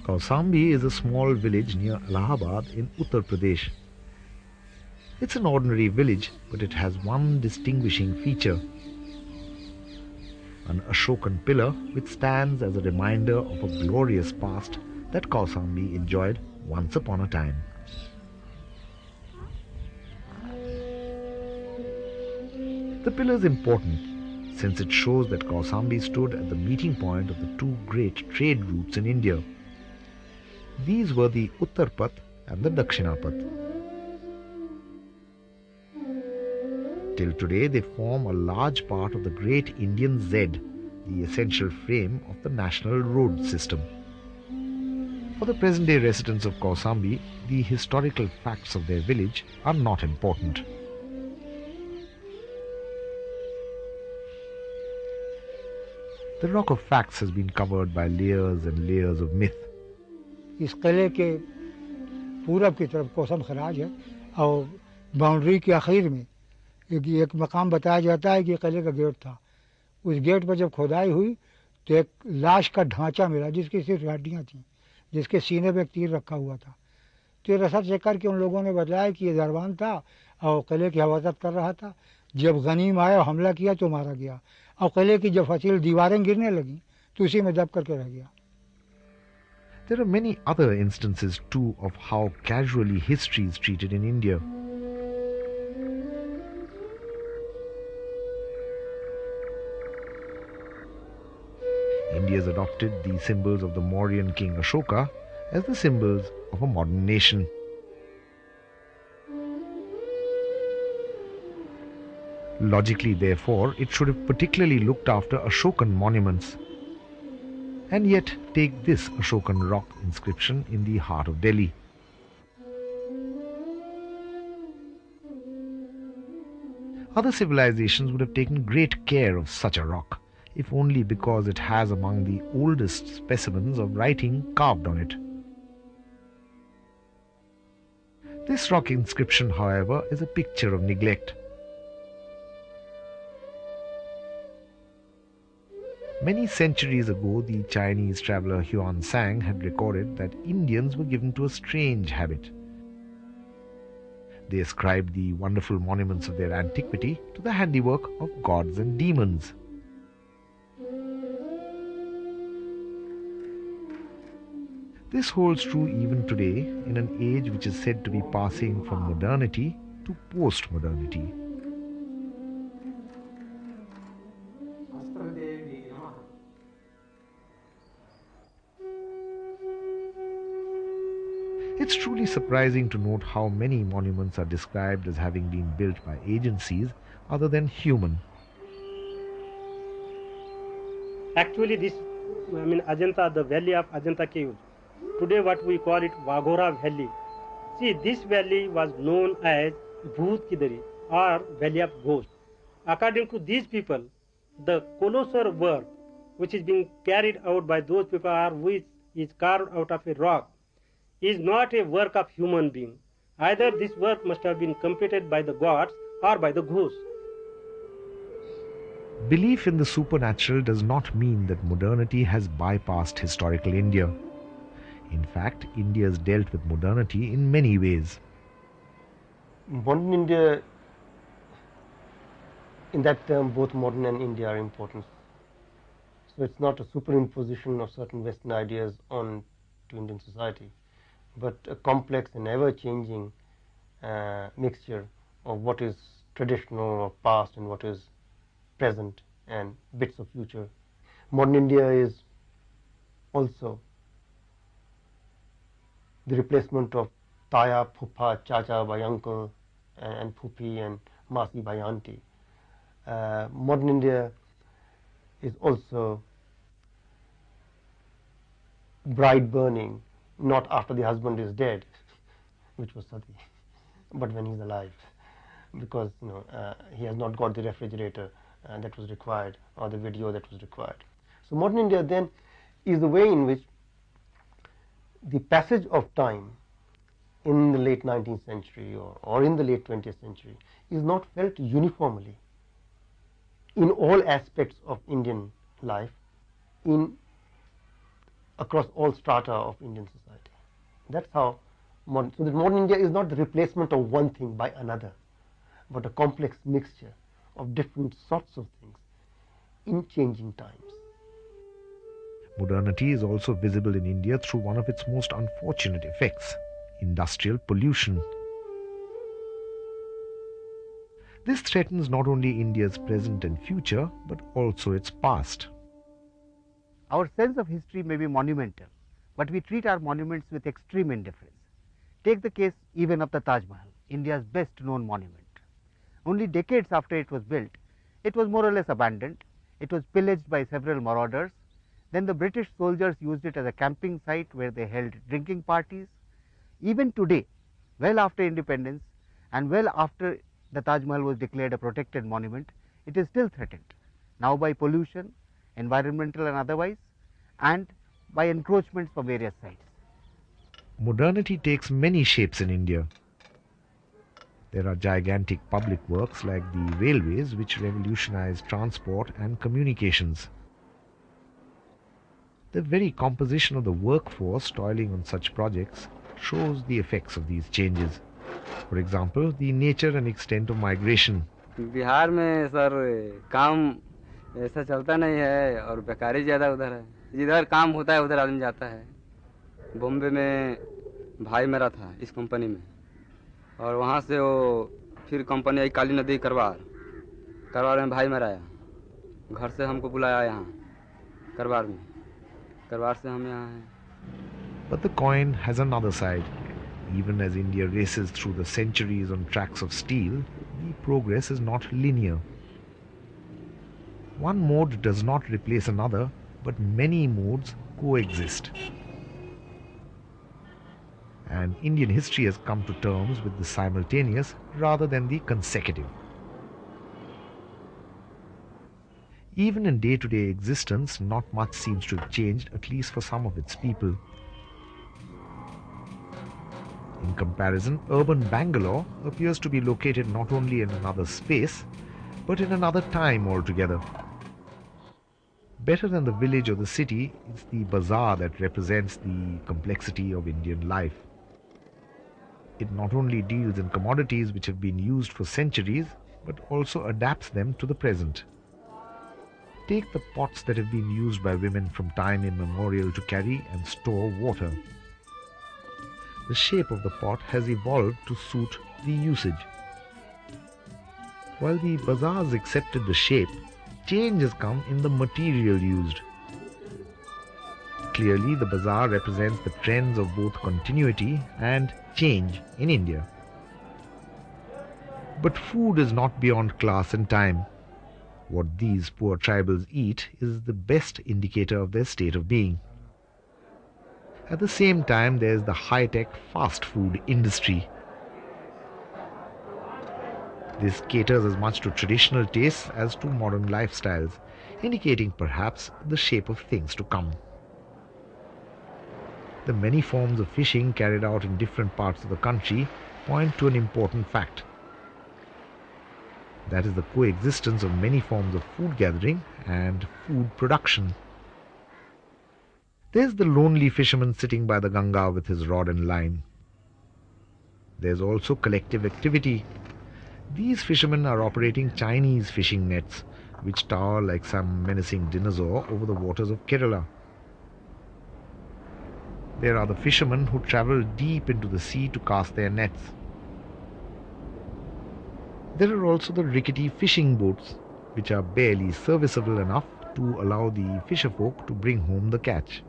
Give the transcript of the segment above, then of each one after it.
Kausambi is a small village near Allahabad in Uttar Pradesh. It's an ordinary village, but it has one distinguishing feature. An Ashokan pillar which stands as a reminder of a glorious past that Kausambi enjoyed once upon a time. The pillar is important since it shows that Kausambi stood at the meeting point of the two great trade routes in India. These were the Uttarpath and the Dakshinapath. Till today they form a large part of the great Indian Z, the essential frame of the national road system. For the present-day residents of Kausambi, the historical facts of their village are not important. The rock of facts has been covered by layers and layers of myth. इस किले के पूरब की तरफ कौसम खराज है और boundary के आखिर में एक मकाम बताया जाता है कि किले का गेट था। उस गेट पर जब खुदाई हुई तो एक लाश का ढांचा मिला जिसकी सिर्फ हड्डियां थीं, जिसके सीने पे एक तीर रखा हुआ था। तो ये रिसर्च चेक करके उन लोगों ने बताया कि ये दरबान था और किले की हिफाजत कर रहा था। जब गनीम आया और हमला किया तो मारा गया और किले की जब फसील दीवारें गिरने लगी तो उसी में दब करके रह गया। There are many other instances too of how casually history is treated in India. India has adopted the symbols of the Mauryan king Ashoka as the symbols of a modern nation. Logically, therefore, it should have particularly looked after Ashokan monuments. And yet, take this Ashokan rock inscription in the heart of Delhi. Other civilizations would have taken great care of such a rock, if only because it has among the oldest specimens of writing carved on it. This rock inscription, however, is a picture of neglect. Many centuries ago, the Chinese traveller Huan Sang had recorded that Indians were given to a strange habit. They ascribed the wonderful monuments of their antiquity to the handiwork of gods and demons. This holds true even today in an age which is said to be passing from modernity to post-modernity. It's truly surprising to note how many monuments are described as having been built by agencies other than human. Actually, Ajanta, the valley of Ajanta caves, today what we call it Waghora Valley. See, this valley was known as Bhoot Kidari or Valley of Ghosh. According to these people, the colossal work which is being carried out by those people or which is carved out of a rock is not a work of human being. Either this work must have been completed by the gods or by the ghosts. Belief in the supernatural does not mean that modernity has bypassed historical India. In fact, India has dealt with modernity in many ways. Modern India, in that term, both modern and India are important. So it's not a superimposition of certain Western ideas on to Indian society, but a complex and ever-changing mixture of what is traditional or past and what is present and bits of future. Modern India is also the replacement of Taya, Phupha, Chacha by uncle and Phupi and Masi by auntie. Modern India is also bride burning, not after the husband is dead, which was Sati, but when he's alive, because he has not got the refrigerator that was required or the video that was required. So modern India then is the way in which the passage of time in the late 19th century or in the late 20th century is not felt uniformly in all aspects of Indian life in across all strata of Indian society. That's how modern, so that modern India is not the replacement of one thing by another, but a complex mixture of different sorts of things in changing times. Modernity is also visible in India through one of its most unfortunate effects: industrial pollution. This threatens not only India's present and future, but also its past. Our sense of history may be monumental, but we treat our monuments with extreme indifference. Take the case even of the Taj Mahal, India's best known monument. Only decades after it was built, it was more or less abandoned. It was pillaged by several marauders. Then the British soldiers used it as a camping site where they held drinking parties. Even today, well after independence and well after the Taj Mahal was declared a protected monument, it is still threatened, now by pollution, environmental and otherwise, and by encroachments from various sides. Modernity takes many shapes in India. There are gigantic public works like the railways, which revolutionized transport and communications. The very composition of the workforce toiling on such projects shows the effects of these changes. For example, the nature and extent of migration. Bihar में sir काम ऐसा चलता नहीं है और बेकारी ज़्यादा उधर है. जिधर काम होता है उधर आदमी जाता है. बॉम्बे में भाई मेरा था इस कंपनी में, और वहाँ से वो फिर कंपनी आई काली नदी करवार में भाई मेरा आया. घर से हमको बुलाया यहाँ करवार में. करवार से हम यहाँ हैं. But the coin has another side. Even as India races through the centuries on tracks of steel, the progress is not linear. One mode does not replace another, but many modes coexist. And Indian history has come to terms with the simultaneous rather than the consecutive. Even in day-to-day existence, not much seems to have changed, at least for some of its people. In comparison, urban Bangalore appears to be located not only in another space, but in another time altogether. Better than the village or the city, it's the bazaar that represents the complexity of Indian life. It not only deals in commodities which have been used for centuries, but also adapts them to the present. Take the pots that have been used by women from time immemorial to carry and store water. The shape of the pot has evolved to suit the usage. While the bazaars accepted the shape, change has come in the material used. Clearly, the bazaar represents the trends of both continuity and change in India. But food is not beyond class and time. What these poor tribals eat is the best indicator of their state of being. At the same time, there is the high-tech fast food industry. This caters as much to traditional tastes as to modern lifestyles, indicating perhaps the shape of things to come. The many forms of fishing carried out in different parts of the country point to an important fact. That is the coexistence of many forms of food gathering and food production. There's the lonely fisherman sitting by the Ganga with his rod and line. There's also collective activity. These fishermen are operating Chinese fishing nets, which tower like some menacing dinosaur over the waters of Kerala. There are the fishermen who travel deep into the sea to cast their nets. There are also the rickety fishing boats, which are barely serviceable enough to allow the fisherfolk to bring home the catch.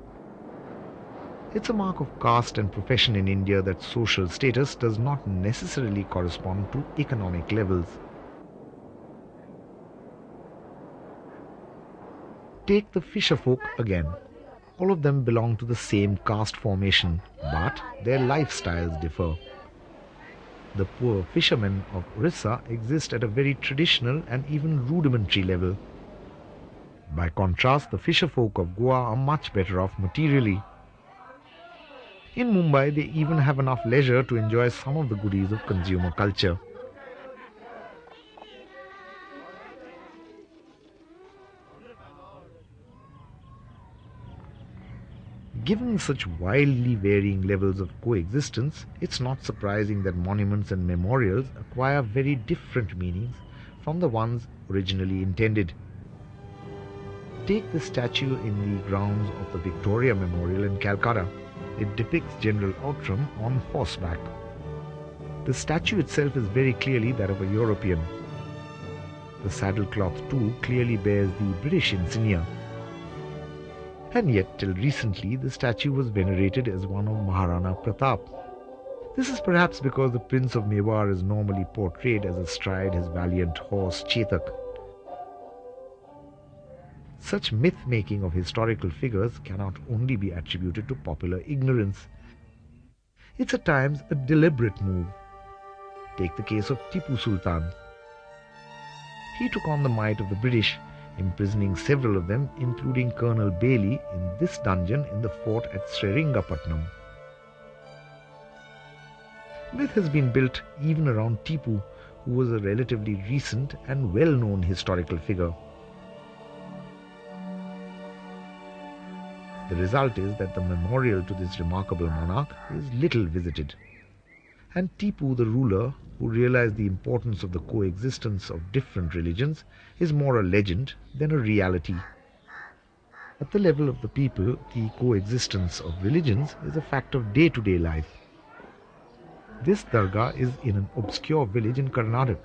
It's a mark of caste and profession in India that social status does not necessarily correspond to economic levels. Take the fisherfolk again. All of them belong to the same caste formation, but their lifestyles differ. The poor fishermen of Orissa exist at a very traditional and even rudimentary level. By contrast, the fisherfolk of Goa are much better off materially. In Mumbai, they even have enough leisure to enjoy some of the goodies of consumer culture. Given such wildly varying levels of coexistence, it's not surprising that monuments and memorials acquire very different meanings from the ones originally intended. Take the statue in the grounds of the Victoria Memorial in Calcutta. It depicts General Outram on horseback. The statue itself is very clearly that of a European. The saddlecloth too clearly bears the British insignia. And yet, till recently, the statue was venerated as one of Maharana Pratap. This is perhaps because the Prince of Mewar is normally portrayed as astride his valiant horse Chetak. Such myth-making of historical figures cannot only be attributed to popular ignorance. It's at times a deliberate move. Take the case of Tipu Sultan. He took on the might of the British, imprisoning several of them, including Colonel Bailey, in this dungeon in the fort at Sringapatnam. Myth has been built even around Tipu, who was a relatively recent and well-known historical figure. The result is that the memorial to this remarkable monarch is little visited. And Tipu, the ruler, who realized the importance of the coexistence of different religions, is more a legend than a reality. At the level of the people, the coexistence of religions is a fact of day-to-day life. This dargah is in an obscure village in Karnataka.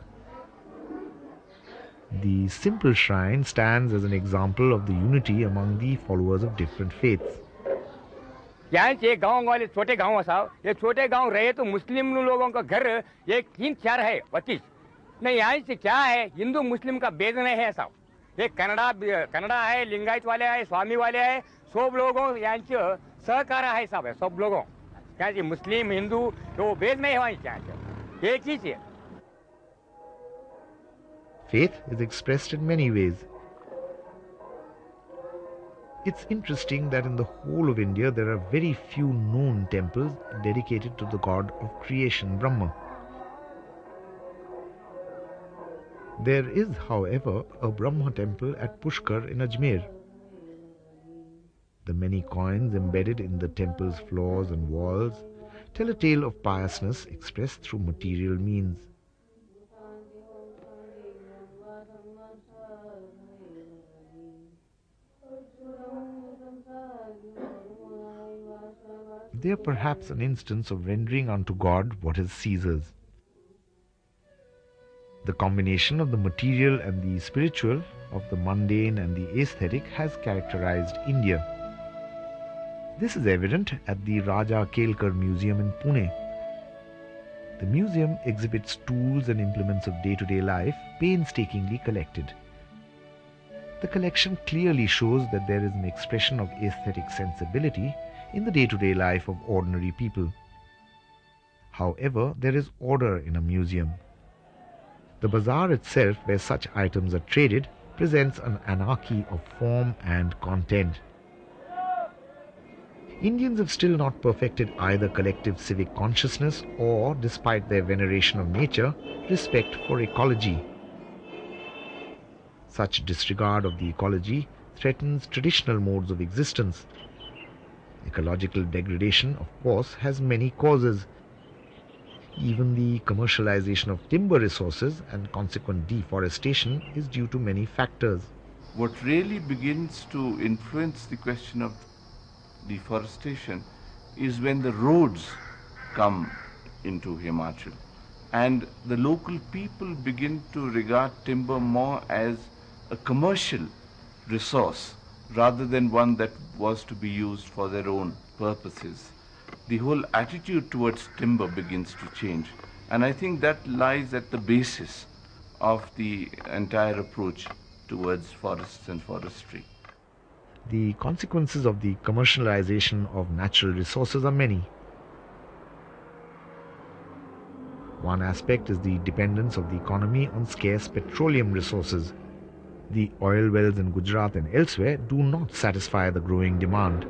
The simple shrine stands as an example of the unity among the followers of different faiths. यहाँ से गांव वाले छोटे गांव साहब, ये छोटे गांव रहे तो मुस्लिम लोगों का घर ये 3-4 है 25 नहीं, यहाँ से क्या है हिंदू मुस्लिम का भेद नहीं है साहब. ये कन्नड़ा है, लिंगायत वाले है, स्वामी वाले है, सब लोगों यांचे सहकार है साहब, है सब लोगों यहाँ से मुस्लिम हिंदू तो भेद नहीं है यहाँ से एक ही है. Faith is expressed in many ways. It's interesting that in the whole of India there are very few known temples dedicated to the god of creation, Brahma. There is, however, a Brahma temple at Pushkar in Ajmer. The many coins embedded in the temple's floors and walls tell a tale of piousness expressed through material means. They are perhaps an instance of rendering unto God what is Caesar's. The combination of the material and the spiritual, of the mundane and the aesthetic, has characterized India. This is evident at the Raja Kelkar Museum in Pune. The museum exhibits tools and implements of day-to-day life painstakingly collected. The collection clearly shows that there is an expression of aesthetic sensibility in the day-to-day life of ordinary people. However, there is order in a museum. The bazaar itself, where such items are traded, presents an anarchy of form and content. Indians have still not perfected either collective civic consciousness or, despite their veneration of nature, respect for ecology. Such disregard of the ecology threatens traditional modes of existence. Ecological degradation, of course, has many causes. Even the commercialization of timber resources and consequent deforestation is due to many factors. What really begins to influence the question of deforestation is when the roads come into Himachal and the local people begin to regard timber more as a commercial resource rather than one that was to be used for their own purposes. The whole attitude towards timber begins to change, and I think that lies at the basis of the entire approach towards forests and forestry. The consequences of the commercialization of natural resources are many. One aspect is the dependence of the economy on scarce petroleum resources. The oil wells in Gujarat and elsewhere do not satisfy the growing demand.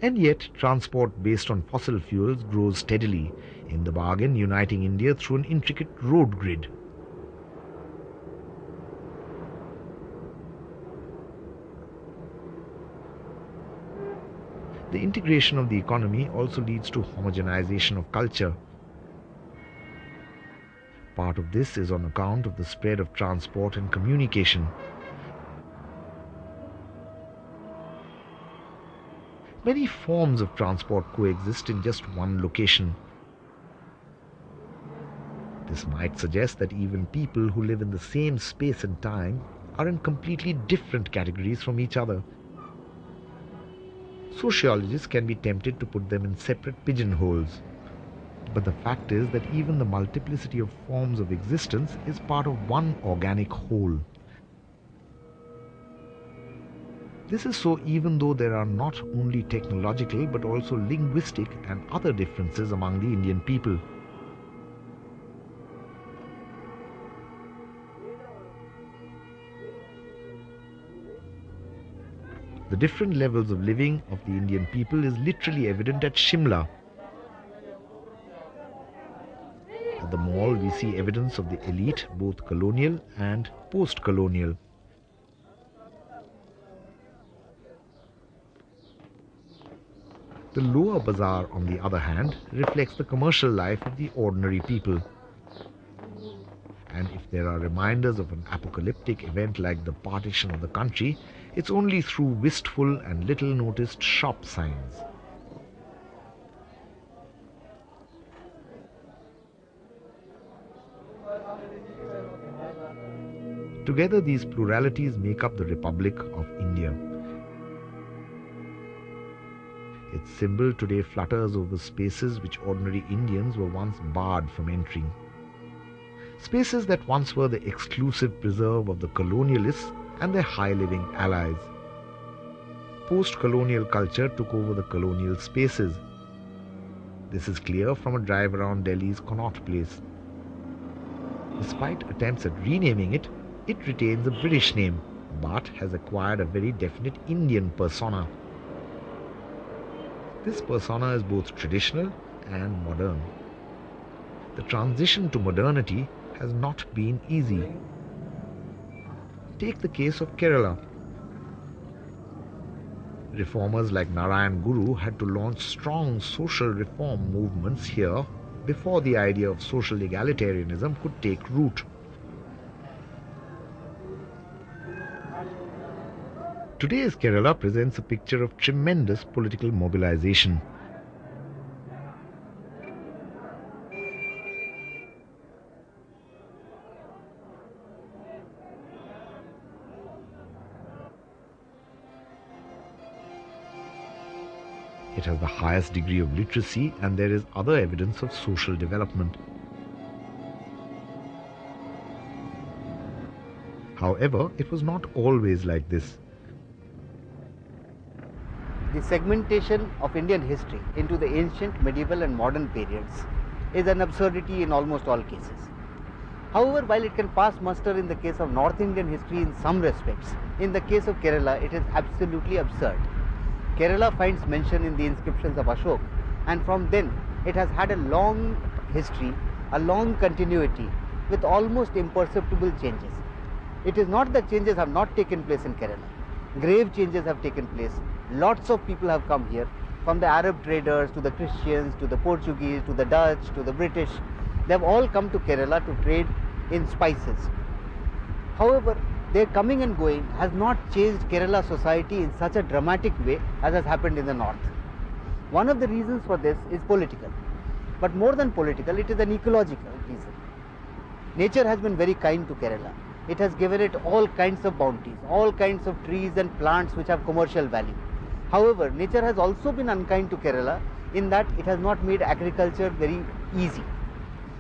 And yet, transport based on fossil fuels grows steadily, in the bargain uniting India through an intricate road grid. the integration of the economy also leads to homogenization of culture. Part of this is on account of the spread of transport and communication. Many forms of transport coexist in just one location. This might suggest that even people who live in the same space and time are in completely different categories from each other. Sociologists can be tempted to put them in separate pigeonholes. But the fact is that even the multiplicity of forms of existence is part of one organic whole. This is so even though there are not only technological but also linguistic and other differences among the Indian people. The different levels of living of the Indian people is literally evident at Shimla. At the mall, we see evidence of the elite, both colonial and post-colonial. The lower bazaar, on the other hand, reflects the commercial life of the ordinary people. And if there are reminders of an apocalyptic event like the partition of the country, it's only through wistful and little noticed shop signs. Together, these pluralities make up the Republic of India. Its symbol today flutters over spaces which ordinary Indians were once barred from entering. Spaces that once were the exclusive preserve of the colonialists and their high-living allies. Post-colonial culture took over the colonial spaces. This is clear from a drive around Delhi's Connaught Place. Despite attempts at renaming it, it retains a British name, but has acquired a very definite Indian persona. This persona is both traditional and modern. The transition to modernity has not been easy. Take the case of Kerala. Reformers like Narayan Guru had to launch strong social reform movements here before the idea of social egalitarianism could take root. Today's Kerala presents a picture of tremendous political mobilization. It has the highest degree of literacy, and there is other evidence of social development. However, it was not always like this. The segmentation of Indian history into the ancient, medieval and modern periods is an absurdity in almost all cases. However, while it can pass muster in the case of North Indian history in some respects, in the case of Kerala it is absolutely absurd. Kerala finds mention in the inscriptions of Ashok, and from then it has had a long history, a long continuity with almost imperceptible changes. It is not that changes have not taken place in Kerala. Grave changes have taken place. Lots of people have come here, from the Arab traders to the Christians to the Portuguese to the Dutch to the British. They have all come to Kerala to trade in spices. However, their coming and going has not changed Kerala society in such a dramatic way as has happened in the north. One of the reasons for this is political. But more than political, it is an ecological reason. Nature has been very kind to Kerala. It has given it all kinds of bounties, all kinds of trees and plants which have commercial value. However, nature has also been unkind to Kerala in that it has not made agriculture very easy.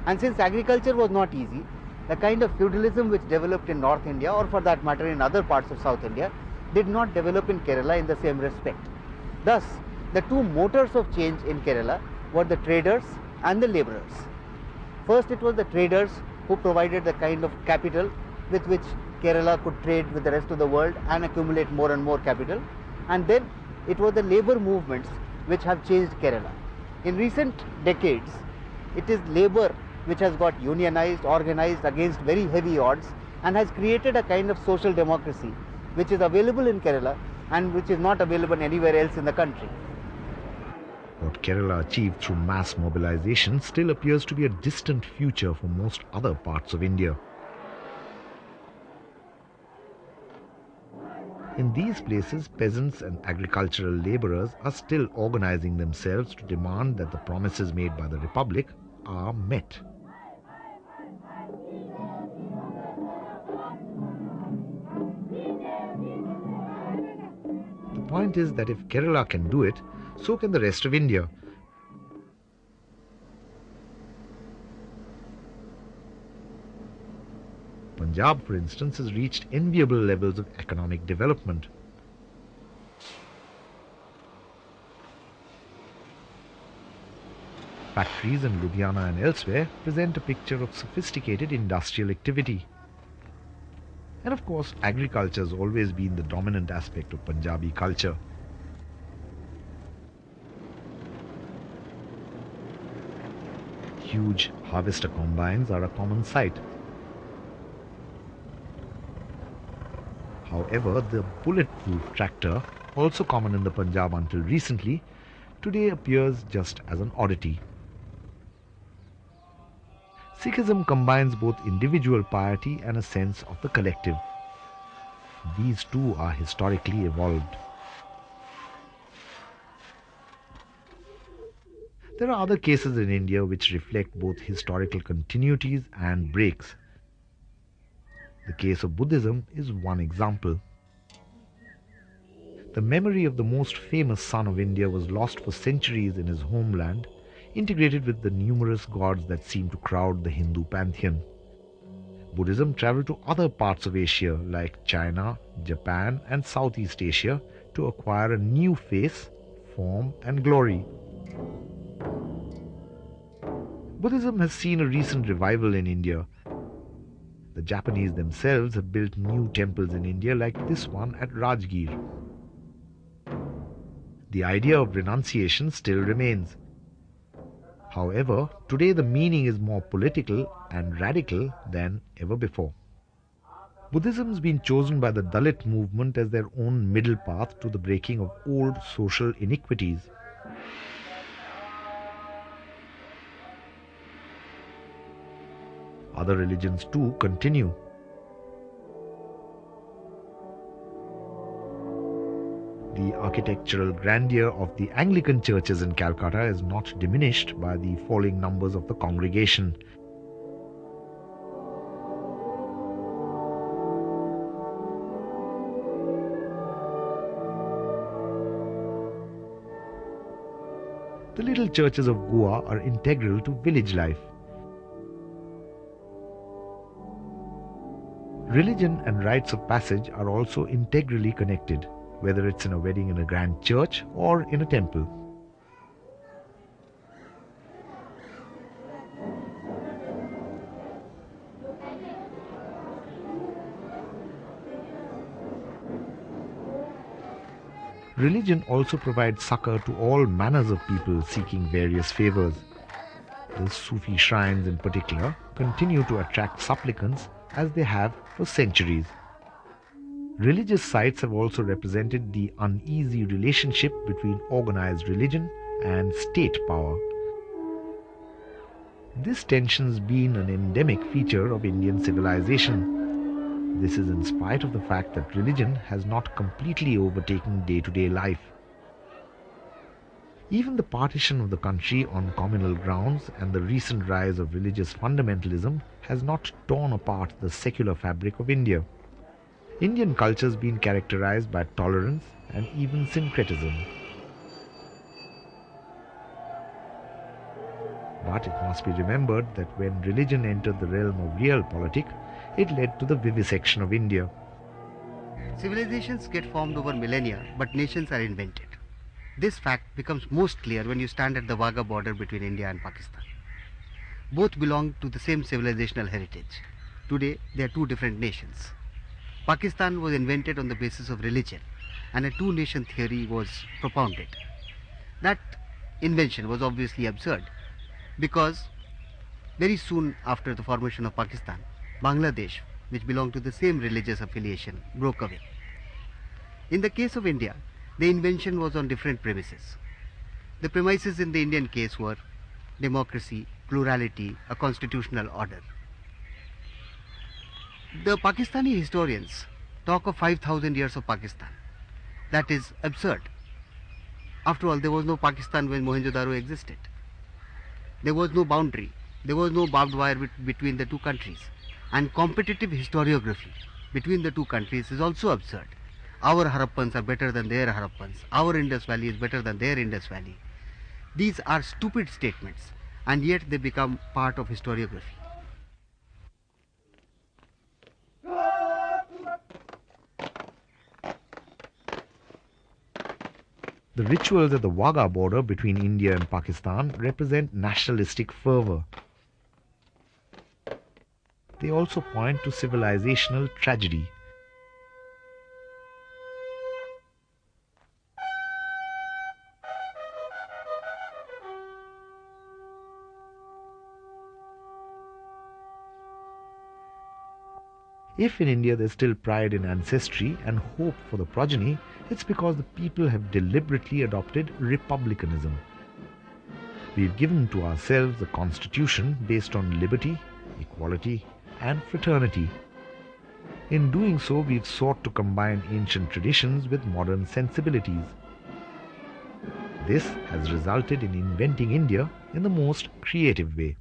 And since agriculture was not easy, the kind of feudalism which developed in North India, or for that matter in other parts of South India, did not develop in Kerala in the same respect. Thus, the two motors of change in Kerala were the traders and the labourers. First, it was the traders who provided the kind of capital with which Kerala could trade with the rest of the world and accumulate more and more capital. And then it was the labour movements which have changed Kerala. In recent decades, it is labour which has got unionized, organized against very heavy odds, and has created a kind of social democracy which is available in Kerala and which is not available anywhere else in the country. What Kerala achieved through mass mobilization still appears to be a distant future for most other parts of India. In these places, peasants and agricultural labourers are still organizing themselves to demand that the promises made by the Republic are met. The point is that if Kerala can do it, so can the rest of India. Punjab, for instance, has reached enviable levels of economic development. Factories in Ludhiana and elsewhere present a picture of sophisticated industrial activity. And of course, agriculture has always been the dominant aspect of Punjabi culture. Huge harvester combines are a common sight. However, the bulletproof tractor, also common in the Punjab until recently, today appears just as an oddity. Sikhism combines both individual piety and a sense of the collective. These two are historically evolved. There are other cases in India which reflect both historical continuities and breaks. The case of Buddhism is one example. The memory of the most famous son of India was lost for centuries in his homeland, integrated with the numerous gods that seem to crowd the Hindu pantheon. Buddhism traveled to other parts of Asia like China, Japan and Southeast Asia to acquire a new face, form and glory. Buddhism has seen a recent revival in India. The Japanese themselves have built new temples in India like this one at Rajgir. The idea of renunciation still remains. However, today the meaning is more political and radical than ever before. Buddhism has been chosen by the Dalit movement as their own middle path to the breaking of old social iniquities. Other religions too continue. The architectural grandeur of the Anglican churches in Calcutta is not diminished by the falling numbers of the congregation. The little churches of Goa are integral to village life. Religion and rites of passage are also integrally connected, whether it's in a wedding in a grand church or in a temple. Religion also provides succor to all manners of people seeking various favors. The Sufi shrines in particular continue to attract supplicants as they have for centuries. Religious sites have also represented the uneasy relationship between organized religion and state power. This tension has been an endemic feature of Indian civilization. This is in spite of the fact that religion has not completely overtaken day-to-day life. Even the partition of the country on communal grounds and the recent rise of religious fundamentalism has not torn apart the secular fabric of India. Indian culture has been characterized by tolerance and even syncretism. But it must be remembered that when religion entered the realm of realpolitik, it led to the vivisection of India. Civilizations get formed over millennia, but nations are invented. This fact becomes most clear when you stand at the Wagah border between India and Pakistan. Both belong to the same civilizational heritage. Today, they are two different nations. Pakistan was invented on the basis of religion, and a two-nation theory was propounded. That invention was obviously absurd, because very soon after the formation of Pakistan, Bangladesh, which belonged to the same religious affiliation, broke away. In the case of India, the invention was on different premises. The premises in the Indian case were democracy, plurality, a constitutional order. The Pakistani historians talk of 5,000 years of Pakistan. That is absurd. After all, there was no Pakistan when Mohenjo-daro existed. There was no boundary. There was no barbed wire between the two countries. And competitive historiography between the two countries is also absurd. Our Harappans are better than their Harappans. Our Indus Valley is better than their Indus Valley. These are stupid statements, and yet they become part of historiography. The rituals at the Wagah border between India and Pakistan represent nationalistic fervor. They also point to civilizational tragedy. If in India there's still pride in ancestry and hope for the progeny, it's because the people have deliberately adopted republicanism. We've given to ourselves a constitution based on liberty, equality, and fraternity. In doing so, we've sought to combine ancient traditions with modern sensibilities. This has resulted in inventing India in the most creative way.